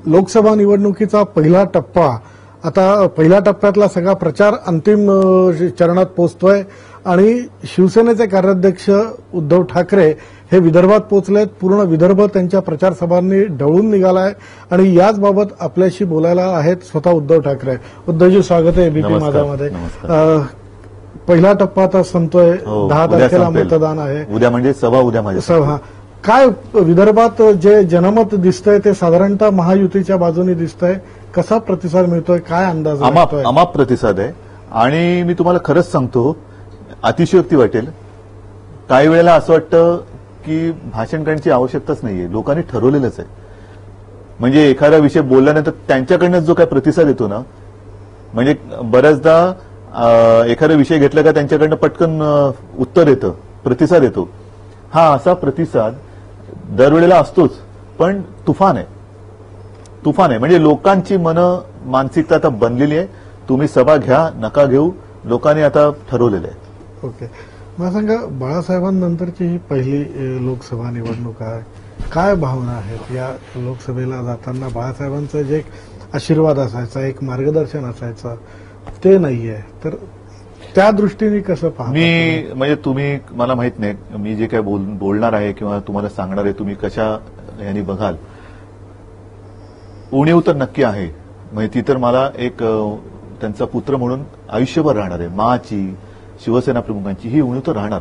लोकसभा निवडणुकीचा पहिला टप्पा, आता पहिल्या टप्प्यातला सगळा प्रचार अंतिम चरणात पोहोचतोय आणि शिवसेनेचे कार्याध्यक्ष उद्धव ठाकरे हे विदर्भात पोहोचलेत. पूर्ण विदर्भ त्यांच्या प्रचार सभांनी ढवळून निघालाय आणि याच बाबत आपल्याशी बोलायला आहेत स्वतः उद्धव ठाकरे. उद्धवजी, स्वागत आहे एबीपी माझामध्ये. पहिला टप्पा आता संपतोय, 10 तारखेला मतदान आहे. उद्या म्हणजे सभा, उद्या माझी सभा. काय विदर्भात जे जनमत दिसतंय ते साधारणतः महायुतीच्या बाजूने दिसतंय, कसा प्रतिसाद मिळतोय, काय अंदाज? अमाप प्रतिसाद आहे. आणि मी तुम्हाला खरंच सांगतो, अतिशयोक्ती वाटेल, काही वेळेला असं वाटतं की भाषण करण्याची आवश्यकताच नाहीये, लोकांनी ठरवलेलंच आहे. म्हणजे एखादा विषय बोलल्यानंतर त्यांच्याकडनं जो काय प्रतिसाद येतो ना, म्हणजे बऱ्याचदा एखादा विषय घेतला का त्यांच्याकडनं पटकन उत्तर येतं, प्रतिसाद येतो. हा असा प्रतिसाद दरवेळेला असतोच, पण तुफान आहे. म्हणजे लोकांची मनं, मानसिकता आता बनलेली आहे. तुम्ही सभा घ्या नका घेऊ, लोकांनी आता ठरवलेलं आहे. ओके, मला सांगा, बाळासाहेबांनंतरची ही पहिली लोकसभा निवडणूक आहे, काय भावना आहेत या लोकसभेला जाताना? बाळासाहेबांचा जे एक आशीर्वाद असायचा, एक मार्गदर्शन असायचं, ते नाहीये, तर त्या दृष्टीने कसं पाहता? म्हणजे तुम्ही, मला माहित नाही मी जे काय बोलणार आहे किंवा तुम्हाला सांगणार आहे तुम्ही कशा यांनी बघाल. उणीव तर नक्की आहे, म्हणजे ती तर मला एक त्यांचा पुत्र म्हणून आयुष्यभर राहणार आहे. माची, शिवसेना प्रमुखांची ही उणीव तर राहणार.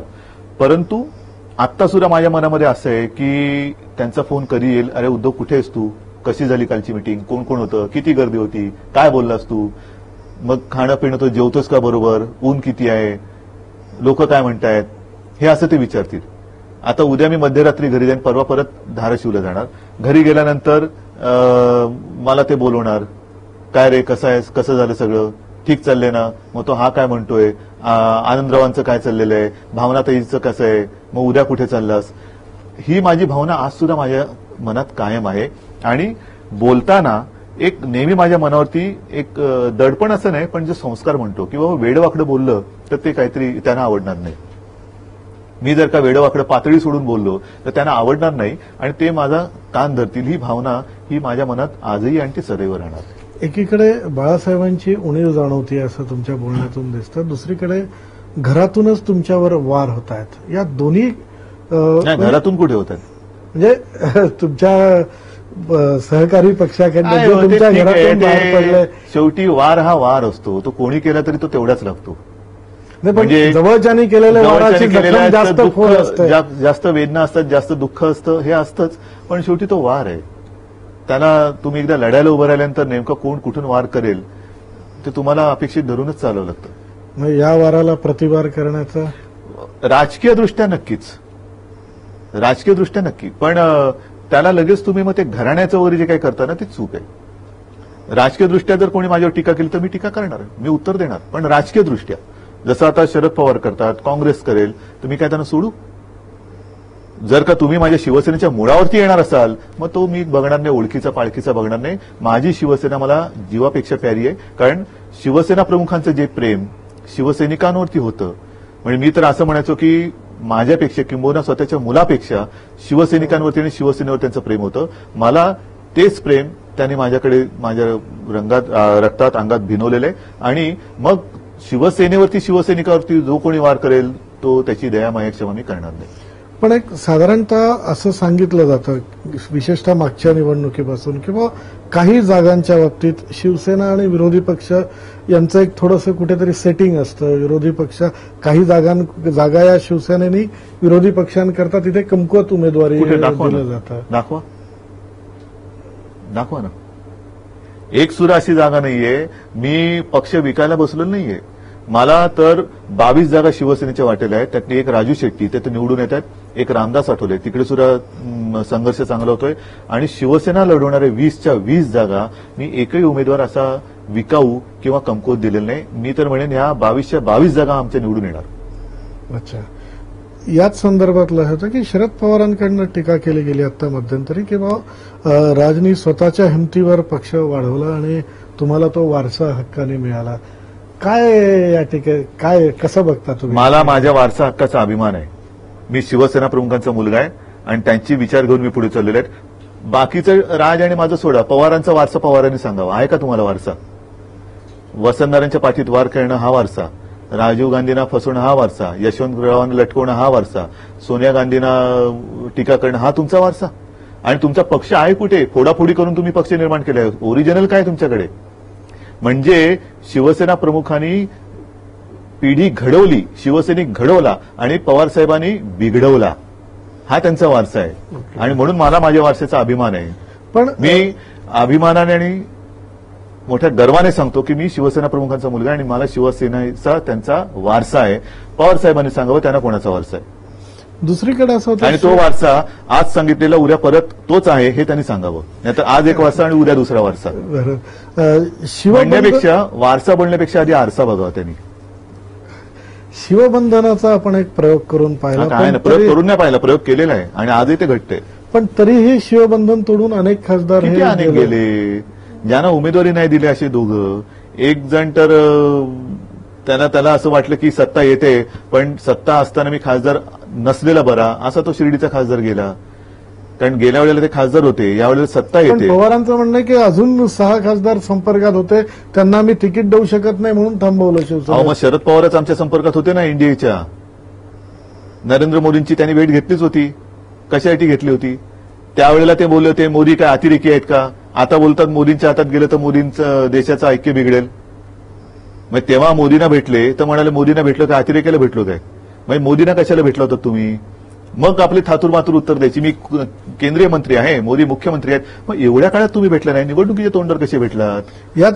परंतु आत्ता सुद्धा माझ्या मनामध्ये असं आहे की त्यांचा फोन कधी येईल, अरे उद्धव कुठे आहेस तू, कशी झाली कालची मीटिंग, कोण कोण होतं, किती गर्दी होती, काय बोललास तू, मग खाणं पिणं तो जेवतोस का बरोबर, ऊन किती आहे, लोक काय म्हणतायत, हे असं ते विचारतील. आता उद्या मी मध्यरात्री घरी जाईन, परवा परत धाराशिवला जाणार. घरी गेल्यानंतर मला ते बोलवणार, काय रे कसं आहेस, कसं झालं सगळं, ठीक चाललंय ना, मग तो हा काय म्हणतोय, आनंदरावांचं काय चाललेलं आहे, भावनाताईचं कसं आहे, मग उद्या कुठे चाललास. ही माझी भावना आज सुद्धा माझ्या मनात कायम आहे. आणि बोलताना एक नेहमी माझ्या मनावरती एक दडपण असं नाही, पण जे संस्कार म्हणतो की बाबा वेडवाकडं बोललं तर ते काहीतरी त्यांना आवडणार नाही. मी जर का वेडवाकडं पातळी सोडून बोललो तर त्यांना आवडणार नाही आणि ते माझा कान धरतील. ही भावना ही माझ्या मनात आजही आणि ती सदैव राहणार. एकीकडे बाळासाहेबांची उणीव जाणवती असं तुमच्या बोलण्यातून दिसतं, दुसरीकडे घरातूनच तुमच्यावर वार होत आहेत. या दोन्ही घरातून कुठे होत आहेत, म्हणजे तुमच्या सहकारी पक्षाकडे तुमच्या घरातून बाहेर पडले. शेवटी वार हा वार असतो, तो कोणी केला तरी तो तेवढाच लागतो. म्हणजे जवळच्यानी केलेल्या वाराची जास्त वेदना असतात, जास्त दुःख असतं, हे असतंच. पण शेवटी तो वार आहे. त्याला तुम्ही एकदा लढायला उभं राहिल्यानंतर नेमकं कोण कुठून वार करेल ते तुम्हाला अपेक्षित धरूनच चालावं लागतं. या वाराला प्रतिवार करण्याचा राजकीय दृष्ट्या नक्की, पण त्याला लगेच तुम्ही मग ते घराण्याचं वगैरे जे काही करता ना, ती चूक आहे. राजकीय दृष्ट्या जर कोणी माझ्यावर टीका केली तर मी टीका करणार, मी उत्तर देणार. पण राजकीय दृष्ट्या जसं आता शरद पवार करतात, काँग्रेस करेल, तर मी काय त्यांना सोडू? जर का तुम्ही माझ्या शिवसेनेच्या मुळावरती येणार असाल मग तो मी बघणार नाही, ओळखीचा पाळखीचा बघणार नाही. माझी शिवसेना मला जीवापेक्षा प्यारी आहे. कारण शिवसेना प्रमुखांचं जे प्रेम शिवसैनिकांवरती होतं, म्हणजे मी तर असं म्हणायचो की माझ्यापेक्षा किंबहुना स्वतःच्या मुलापेक्षा शिवसैनिकांवरती आणि शिवसेनेवर त्यांचं प्रेम होतं. मला तेच प्रेम त्यांनी माझ्याकडे माझ्या रक्तात अंगात भिनवलेलं आहे. आणि मग शिवसेनेवरती शिवसैनिकावरती जो कोणी वार करेल तो त्याची दया माया क्षमा मी करणार नाही. पण एक साधारणतः असं सांगितलं जातं, विशेषतः मागच्या निवडणुकीपासून किंवा काही जागांच्या बाबतीत शिवसेना आणि विरोधी पक्ष यांचं एक थोडंसं कुठेतरी सेटिंग असतं. विरोधी पक्ष काही जागा या शिवसेनेनी विरोधी पक्षांकरता तिथे कमकुवत उमेदवारी दिलं जातं. दाखवा ना. एक सुद्धा अशी जागा नाहीये, मी पक्ष विकायला बसलो नाहीये. मला तर 22 जागा शिवसेनेच्या वाटेला आहेत. त्यातली एक राजू शेट्टी ते निवडून येत आहेत, एक रामदास आठवले, तिकडे सुद्धा संघर्ष चांगला होतोय. आणि शिवसेना लढवणारे 20च्या 20 जागा मी एकही उमेदवार असा विकाऊ किंवा कमकुवत दिलेला नाही. मी तर म्हणेन ह्या 22च्या 22 जागा आमच्या निवडून येणार. अच्छा, याच संदर्भातलं होतं की शरद पवारांकडनं टीका केली गेली आता मध्यंतरी, किंवा राजनी स्वतःच्या हिमतीवर पक्ष वाढवला आणि तुम्हाला तो वारसा हक्काने मिळाला. काय या टीके, काय कसं बघता तुम्ही? मला माझ्या वारसा हक्काचा अभिमान आहे. मी शिवसेना प्रमुखांचा मुलगा आहे आणि त्यांची विचार घेऊन मी पुढे चाललेलो आहे. बाकीचं राज आणि माझं सोडा, पवारांचा वारसा पवारांनी सांगावा. आहे का तुम्हाला वारसा? वसंतदारांच्या पाठीत वार खेळणं हा वारसा, राजीव गांधींना फसवणं हा वारसा, यशवंतरावांना लटकवणं हा वारसा, सोनिया गांधींना टीका करणं हा तुमचा वारसा. आणि तुमचा पक्ष आहे कुठे? फोडाफोडी करून तुम्ही पक्ष निर्माण केलाय. ओरिजिनल काय तुमच्याकडे? म्हणजे शिवसेना प्रमुखांनी पिढी घडवली, शिवसैनिक घडवला आणि पवार साहेबांनी बिघडवला, हा त्यांचा वारसा आहे. आणि म्हणून मला माझ्या वारशाचा अभिमान आहे. पण मी अभिमानाने आणि मोठ्या गर्वाने सांगतो की मी शिवसेना प्रमुखांचा मुलगा आणि मला शिवसेनेचा त्यांचा वारसा आहे. पवार साहेबांनी सांगावं त्यांना कोणाचा वारसा आहे. दुसरीकडे असं होतं आणि तो वारसा आज सांगितलेला उद्या परत तोच आहे हे त्यांनी सांगावं. नाहीतर आज एक वारसा आणि उद्या दुसरा वारसा. म्हणण्यापेक्षा वारसा बोलण्यापेक्षा आधी आरसा बघावा त्यांनी. शिवबंधनाचा आपण एक प्रयोग करून पाहिला, काय ना, प्रयोग करून नाही पाहिला, प्रयोग केलेला आहे आणि आजही ते घडते. पण तरीही शिवबंधन तोडून अनेक खासदार किती अनेक गेले. ज्यांना उमेदवारी नाही दिली असे दोघं. एक जण तर त्याला असं वाटलं की सत्ता येते, पण सत्ता असताना मी खासदार नसलेला बरा, असा तो शिर्डीचा खासदार गेला. कारण गेल्या वेळेला ते खासदार होते, यावेळेला सत्ता येते. पवारांचं म्हणणं आहे की अजून 6 खासदार संपर्कात होते, त्यांना आम्ही तिकीट देऊ शकत नाही म्हणून थांबवलं शिवसेना. मग शरद पवारच आमच्या संपर्कात होते ना एनडीएच्या. नरेंद्र मोदींची त्यांनी भेट घेतलीच होती. कशासाठी घेतली होती? त्यावेळेला ते बोलले होते मोदी काय अतिरेकी आहेत का? आता बोलतात मोदींच्या हातात गेलं तर मोदींचं देशाचं ऐक्य बिघडेल. मग तेव्हा मोदींना भेटले तर म्हणाले मोदींना भेटलो काय अतिरेक्याला भेटलो काय? मग मोदींना कशाला भेटला होता तुम्ही? मग आपली थातूर मातूर उत्तर द्यायची मी केंद्रीय मंत्री आहे, मोदी मुख्यमंत्री आहेत. मग एवढ्या काळात तुम्ही भेटला नाही, निवडणुकीच्या तोंडावर कसे भेटलात?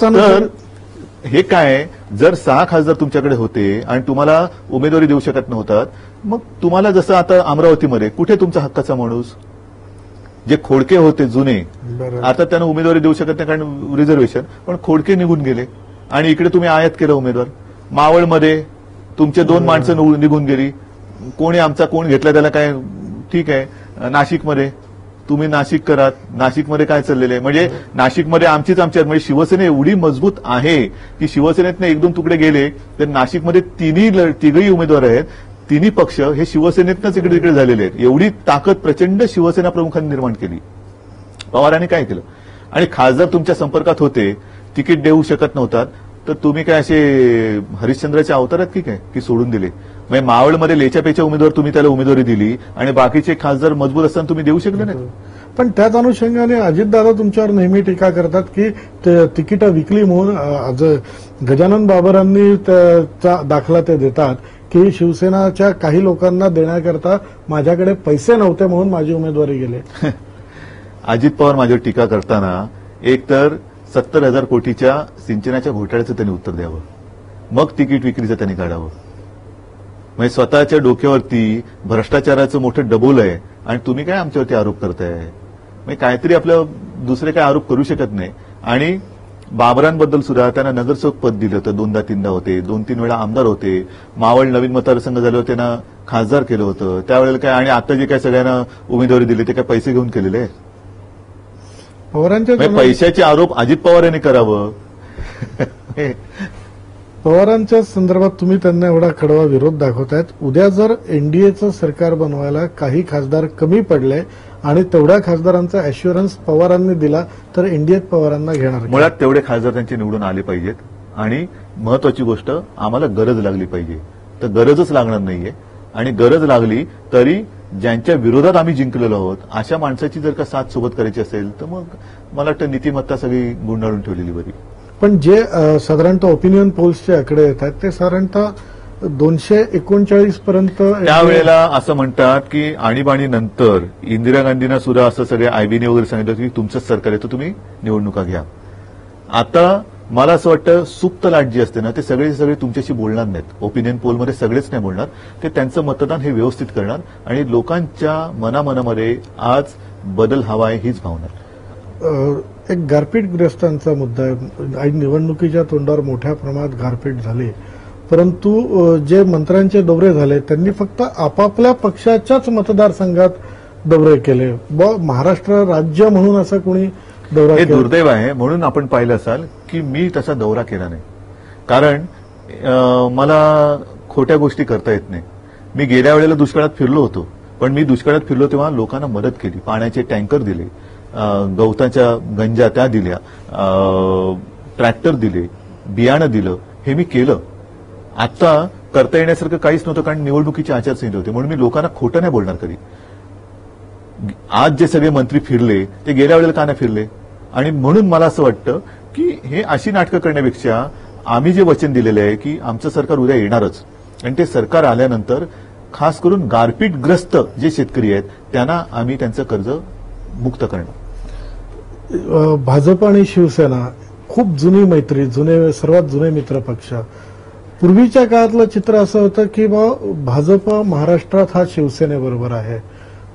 तर हे काय, जर 6 खासदार तुमच्याकडे होते आणि तुम्हाला उमेदवारी देऊ शकत नव्हतात, मग तुम्हाला जसं आता अमरावतीमध्ये कुठे तुमचा हक्काचा माणूस? जे खोडके होते जुने, आता त्यांना उमेदवारी देऊ शकत नाही कारण रिझर्वेशन, पण खोडके निघून गेले आणि इकडे तुम्ही आयात केलं उमेदवार. मावळमध्ये तुमचे 2 माणसं निघून गेली, कोणी आमचा कोण घेतला त्याला काय ठीक आहे. नाशिकमध्ये तुम्ही नाशिक करात, नाशिकमध्ये काय चाललेलं आहे? म्हणजे नाशिकमध्ये आमचीच म्हणजे शिवसेना एवढी मजबूत आहे की शिवसेनेतनं 1-2 तुकडे गेले तर नाशिकमध्ये तिघही उमेदवार आहेत, तिन्ही पक्ष हे शिवसेनेतनंच इकडे तिकडे झालेले आहेत. एवढी ताकद प्रचंड शिवसेना प्रमुखांनी निर्माण केली. पवारांनी काय केलं? आणि खासदार तुमच्या संपर्कात होते, तिकीट देऊ शकत नव्हतात, तर तुम्ही काय असे हरिश्चंद्राचे अवतारात की काय की सोडून दिले? म्हणजे मावळमध्ये लेच्यापेच्या उमेदवार तुम्ही त्याला उमेदवारी दिली आणि बाकीचे खासदार मजबूत असताना तुम्ही देऊ शकले नाही. पण त्याच अनुषंगाने अजितदादा तुमच्यावर नेहमी टीका करतात की तिकीटं विकली म्हणून. आज गजानन बाबरांनी त्याचा दाखला ते देतात की शिवसेनाच्या काही लोकांना देण्याकरता माझ्याकडे पैसे नव्हते म्हणून माझी उमेदवारी गेले. अजित पवार माझ्यावर टीका करताना एकतर 70,000 कोटीच्या सिंचनाच्या घोटाळ्याचं त्यांनी उत्तर द्यावं, मग तिकीट विक्रीचं त्यांनी काढावं. म्हणजे स्वतःच्या डोक्यावरती भ्रष्टाचाराचं मोठं डबोल आहे आणि तुम्ही काय आमच्यावरती आरोप करताय? म्हणजे काहीतरी आपलं दुसरे काय आरोप करू शकत नाही. आणि बाबरांबद्दल सुद्धा त्यांना नगरसेवक पद दिलं होतं, 2दा-3दा होते, 2-3 वेळा आमदार होते. मावळ नवीन मतदारसंघ झाल्यावर त्यांना खासदार केलं होतं त्यावेळेला काय. आणि आता जे काय सगळ्यांना उमेदवारी दिली ते काय पैसे घेऊन केलेले आहे? पवारांच्या पैशाचे आरोप अजित पवार यांनी करावं. पवारांच्या संदर्भात तुम्ही त्यांना एवढा कडवा विरोध दाखवतायत. उद्या जर एनडीएचं सरकार बनवायला काही खासदार कमी पडले आणि तेवढ्या खासदारांचा अश्युरन्स पवारांनी दिला तर एनडीएत पवारांना घेणार. मुळात तेवढे खासदार त्यांचे निवडून आले पाहिजेत. आणि महत्वाची गोष्ट, आम्हाला गरज लागली पाहिजे. तर गरजच लागणार नाहीये. आणि गरज लागली तरी ज्यांच्या विरोधात आम्ही जिंकलेलो आहोत अशा माणसाची जर का साथ सोबत करायची असेल तर मग मला वाटतं नीतिमत्ता सगळी गुंडाळून ठेवलेली बरी. पण जे साधारणतः ओपिनियन पोल्सचे आकडे येत आहेत ते साधारणतः 239 पर्यंत. त्यावेळेला असं म्हणतात की आणीबाणीनंतर इंदिरा गांधींना सुद्धा असं सगळे आयबीने वगैरे सांगितलं की तुमचंच सरकार येतं, तुम्ही निवडणुका घ्या. आता मला असं वाटतं सुप्त लाट जी असते ना ते सगळे तुमच्याशी बोलणार नाहीत. ओपिनियन पोलमध्ये सगळेच नाही बोलणार. ते त्यांचं मतदान हे व्यवस्थित करणार आणि लोकांच्या मनामध्ये आज बदल हवा आहे हीच भावना. एक गारपीटग्रस्तांचा मुद्दा आहे. निवडणुकीच्या तोंडावर मोठ्या प्रमाणात गारपीट झाली, परंतु जे मंत्र्यांचे दौरे झाले त्यांनी फक्त आपापल्या पक्षाच्याच मतदारसंघात दौरे केले. महाराष्ट्र राज्य म्हणून असं कोणी दौरा हे दुर्दैव आहे. म्हणून आपण पाहिलं असाल की मी तसा दौरा केला नाही. कारण मला खोट्या गोष्टी करता येत नाही. मी गेल्या वेळेला दुष्काळात फिरलो होतो, पण मी दुष्काळात फिरलो तेव्हा लोकांना मदत केली, पाण्याचे टँकर दिले, गवताच्या गंजा त्या दिल्या, ट्रॅक्टर दिले, बियाणं दिलं, हे मी केलं. आता करता येण्यासारखं काहीच नव्हतं, कारण निवडणुकीची आचारसंहिता होती. म्हणून मी लोकांना खोटं नाही बोलणार कधी. आज जे सगळे मंत्री फिरले ते गेल्या वेळेला का नाही फिरले? आणि म्हणून मला असं वाटतं की हे अशी नाटकं करण्यापेक्षा आम्ही जे वचन दिलेलं आहे की आमचं सरकार उद्या येणारच, आणि ते सरकार आल्यानंतर खास करून गारपीटग्रस्त जे शेतकरी आहेत त्यांना आम्ही त्यांचं कर्ज मुक्त करणार. भाजप आणि शिवसेना खूप जुनी मैत्री, सर्वात जुने मित्र पक्ष. पूर्वीच्या काळातलं चित्र असं होतं की भाजप महाराष्ट्रात हा शिवसेनेबरोबर आहे,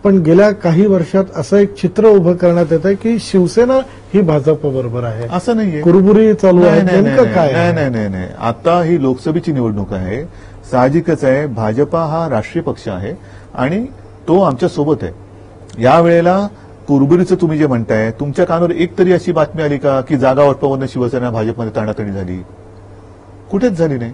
पण गेल्या काही वर्षात असं एक चित्र उभं करण्यात येतं की शिवसेना ही भाजप बरोबर आहे. असं नाहीये, कुरबुरी चालू आहे. नेमकं काय? नाही. आता ही लोकसभेची निवडणूक आहे. साहजिकच आहे, भाजपा हा राष्ट्रीय पक्ष आहे आणि तो आमच्या सोबत आहे. यावेळेला कुरबुरीचं तुम्ही जे म्हणताय, तुमच्या कानावर एक तरी अशी बातमी आली का की जागा वाटपावरून शिवसेना भाजपमध्ये ताणाताणी झाली? कुठेच झाली नाही.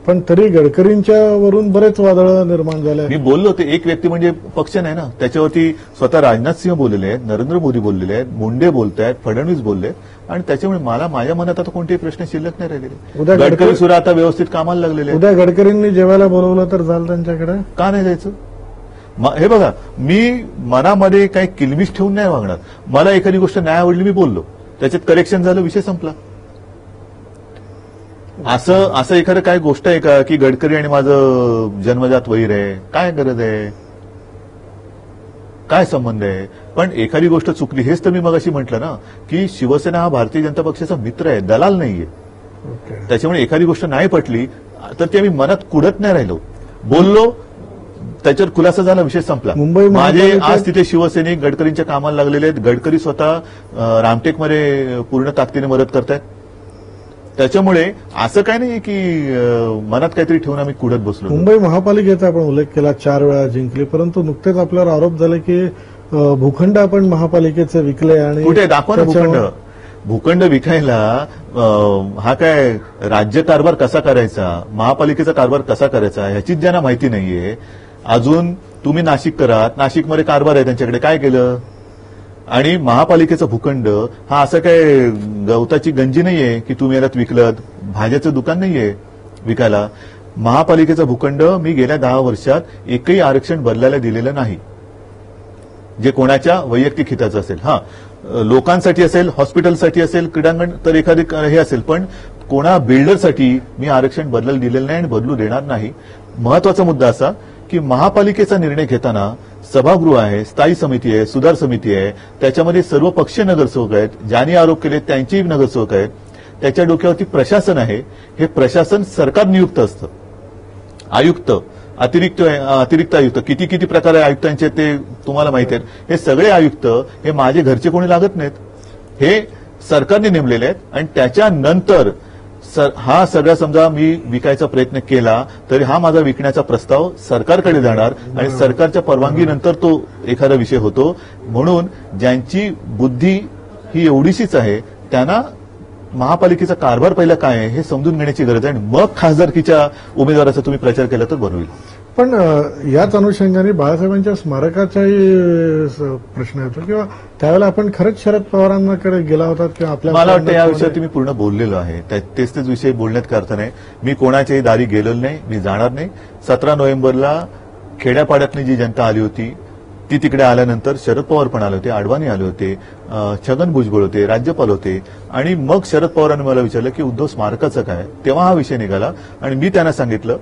पण तरी गडकरींच्या वरून बरेच वादळ निर्माण झाले. मी बोललो, ते एक व्यक्ती म्हणजे पक्ष नाही ना. त्याच्यावरती स्वतः राजनाथ सिंह बोललेले आहेत, नरेंद्र मोदी बोललेले आहेत, मुंडे बोलतायत, फडणवीस बोलले, आणि त्याच्यामुळे माझ्या मनात आता कोणतेही प्रश्न शिल्लक नाही राहिलेले. गडकरी सुद्धा आता व्यवस्थित कामाला लागलेले. उद्या गडकरींनी जेवायला बोलवलं तर झालं त्यांच्याकडे? का नाही जायचं? हे बघा, मी मनामध्ये काही किलबिश ठेवून नाही वागणार. मला एखादी गोष्ट नाही आवडली, मी बोललो, त्याच्यात करेक्शन झालं, विषय संपला. असं एखादं काय गोष्ट आहे का की गडकरी आणि माझं जन्मजात वैर आहे? काय गरज आहे? काय संबंध आहे? पण एखादी गोष्ट चुकली, हेच तर मी मगाशी म्हटलं ना की शिवसेना हा भारतीय जनता पक्षाचा मित्र आहे, दलाल नाहीये. त्याच्यामुळे एखादी गोष्ट नाही पटली तर ते आम्ही मनात कुडत नाही राहिलो, बोललो, त्याच्यावर खुलासा झाला, विषय संपला. माझे आज तिथे शिवसैनिक गडकरींच्या कामाला लागलेले आहेत. गडकरी स्वतः रामटेकमध्ये पूर्ण ताकदीने मदत करतायत. त्याच्यामुळे असं काय नाही की मनात काहीतरी ठेवून आम्ही कुडत बसलो. मुंबई महापालिकेचा आपण उल्लेख केला, 4 वेळा जिंकली, परंतु नुकतेच आपल्यावर आरोप झाले की भूखंड आपण महापालिकेचे विकले. आणि कुठे दाखवा ना भूखंड? भूखंड विकायला हा काय राज्यकारभार कसा करायचा, महापालिकेचा कारभार कसा करायचा ह्याचीच ज्यांना माहिती नाहीये. अजून तुम्ही नाशिक करा, नाशिकमध्ये कारभार आहे त्यांच्याकडे, काय केलं? आणि महापालिकेचा भूखंड हा असं काय गवताची गंजी नाहीये की तुम्ही याला विकलत, भाज्याचं दुकान नाहीये विकायला. महापालिकेचा भूखंड मी गेल्या 10 वर्षात एकही आरक्षण बदलायला दिलेलं नाही, जे कोणाच्या वैयक्तिक हिताचं असेल. लोकांसाठी असेल, हॉस्पिटलसाठी असेल, क्रीडांगण तर एखादी हे असेल, पण कोणा बिल्डरसाठी मी आरक्षण बदलायला दिलेलं नाही आणि बदलू देणार नाही. महत्वाचा मुद्दा असा की महापालिकेचा निर्णय घेताना सभागृह आहे, स्थायी समिती आहे, सुधार समिती आहे, त्याच्यामध्ये सर्व पक्षीय नगरसेवक आहेत, ज्यांनी आरोप केले त्यांचेही नगरसेवक आहेत, त्याच्या डोक्यावरती प्रशासन आहे. हे प्रशासन सरकार नियुक्त असतं. आयुक्त, अतिरिक्त आयुक्त, किती प्रकार आहे आयुक्तांचे ते तुम्हाला माहिती आहेत. हे सगळे आयुक्त हे माझे घरचे कोणी लागत नाहीत, हे सरकारने नेमलेले आहेत. आणि त्याच्यानंतर हा सगळा समजा मी विकायचा प्रयत्न केला तरी हा माझा विकण्याचा प्रस्ताव सरकारकडे जाणार आणि सरकारच्या परवानगीनंतर तो एखादा विषय होतो. म्हणून ज्यांची बुद्धी ही एवढीशीच आहे त्यांना महापालिकेचा कारभार पहिला काय आहे हे समजून घेण्याची गरज आहे, आणि मग खासदारकीच्या उमेदवाराचा तुम्ही प्रचार केला तर बरं होईल. पण याच अनुषंगाने बाळासाहेबांच्या स्मारकाचाही प्रश्न येतो, किंवा त्यावेळेला आपण खरंच शरद पवारांकडे गेला होता किंवा आपल्या, मला वाटतं या विषयावरती मी पूर्ण बोललेलो आहे. तेच विषय बोलण्यात का अर्थ नाही. मी कोणाच्याही दारी गेलेलो नाही, मी जाणार नाही. 17 नोव्हेंबरला खेड्यापाड्यातली जी जनता आली होती ती तिकडे आल्यानंतर शरद पवार पण आले होते, आडवाणी आले होते, छगन भुजबळ होते, राज्यपाल होते. आणि मग शरद पवारांनी मला विचारलं की उद्धव स्मारकाचं काय, तेव्हा हा विषय निघाला. आणि मी त्यांना सांगितलं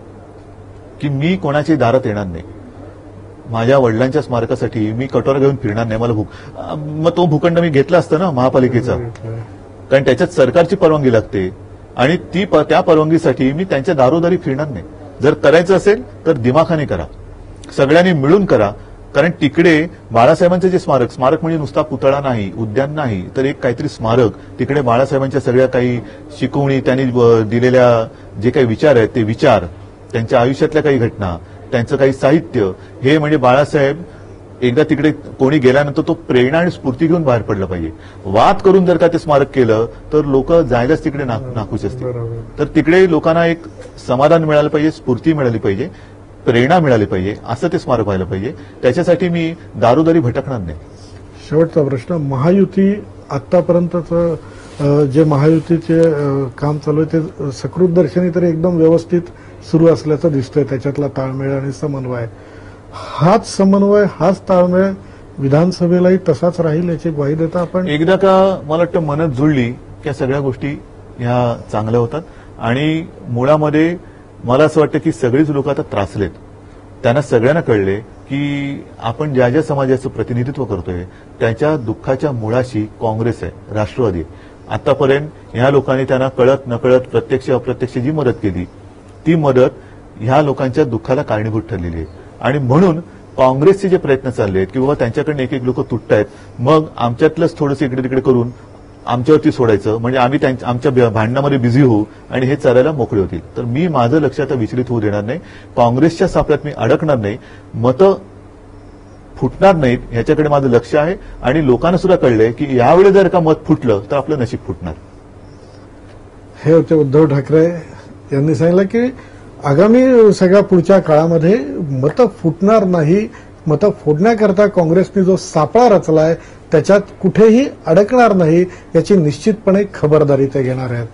की मी कोणाच्याही दारात येणार नाही. माझ्या वडिलांच्या स्मारकासाठी मी कटोरा घेऊन फिरणार नाही. मला मग तो भूखंड मी घेतला असता ना महापालिकेचा, कारण त्याच्यात सरकारची परवानगी लागते आणि त्या परवानगीसाठी मी त्यांच्या दारोदारी फिरणार नाही. जर करायचं असेल तर दिमाखाने करा, सगळ्यांनी मिळून करा. कारण तिकडे बाळासाहेबांचं जे स्मारक म्हणजे नुसता पुतळा नाही, उद्यान नाही, तर एक काहीतरी स्मारक. तिकडे बाळासाहेबांच्या सगळ्या काही शिकवणी, त्यांनी दिलेल्या जे काही विचार आहेत ते विचार, त्यांच्या आयुष्यातल्या काही घटना, त्यांचं काही साहित्य, हे म्हणजे बाळासाहेब एकदा तिकडे कोणी गेल्यानंतर तो प्रेरणा आणि स्फूर्ती घेऊन बाहेर पडला पाहिजे. वाद करून जर का ते स्मारक केलं तर लोक जायलाच तिकडे नाखुश असतील. तर तिकडे लोकांना एक समाधान मिळालं पाहिजे, स्फूर्ती मिळाली पाहिजे, प्रेरणा मिळाली पाहिजे, असं ते स्मारक व्हायला पाहिजे. त्याच्यासाठी मी दारोदारी भटकणार नाही. शेवटचा प्रश्न, महायुती आतापर्यंतचं जे महायुतीचे काम चालू आहे ते सकृत दर्शनी तरी एकदम व्यवस्थित सुरू असल्याचं दिसतंय. त्याच्यातला ताळमेळ आणि समन्वय, हाच समन्वय हाच ताळमेळ विधानसभेलाही तसाच राहील याची ग्वाही देता आपण? एकदा का मला वाटतं मनत जुळली की सगळ्या गोष्टी ह्या चांगल्या होतात. आणि मुळामध्ये मला असं वाटतं की सगळीच लोक आता त्रासलेत. त्यांना सगळ्यांना कळले की आपण ज्या ज्या समाजाचं प्रतिनिधित्व करतोय त्याच्या दुःखाच्या मुळाशी काँग्रेस आहे, राष्ट्रवादी. आतापर्यंत ह्या लोकांनी त्यांना कळत नकळत प्रत्यक्ष अप्रत्यक्ष जी मदत केली ती मदत ह्या लोकांच्या दुःखाला कारणीभूत ठरलेली आहे. आणि म्हणून काँग्रेसचे जे प्रयत्न चालले आहेत की बाबा त्यांच्याकडनं एक एक लोक तुटतायत, मग आमच्यातलंच थोडंसं इकडे तिकडे करून आमच्यावरती सोडायचं म्हणजे आम्ही आमच्या भांडणामध्ये बिझी होऊ आणि हे चालायला मोकळे होतील. तर मी माझं लक्ष आता विचलित होऊ देणार नाही. काँग्रेसच्या सापळ्यात मी अडकणार नाही, मतं फुटणार नाहीत ह्याच्याकडे माझं लक्ष आहे. आणि लोकांना सुद्धा कळलंय की यावेळी जर का मत फुटलं तर आपलं नशीब फुटणार. हे होते उद्धव ठाकरे यांनी सांगितलं की आगामी सगळ्या पुढच्या काळामध्ये मतं फुटणार नाही, मतं फोडण्याकरता काँग्रेसने जो सापळा रचलाय त्याच्यात कुठेही अडकणार नाही याची निश्चितपणे खबरदारी ते घेणार आहेत.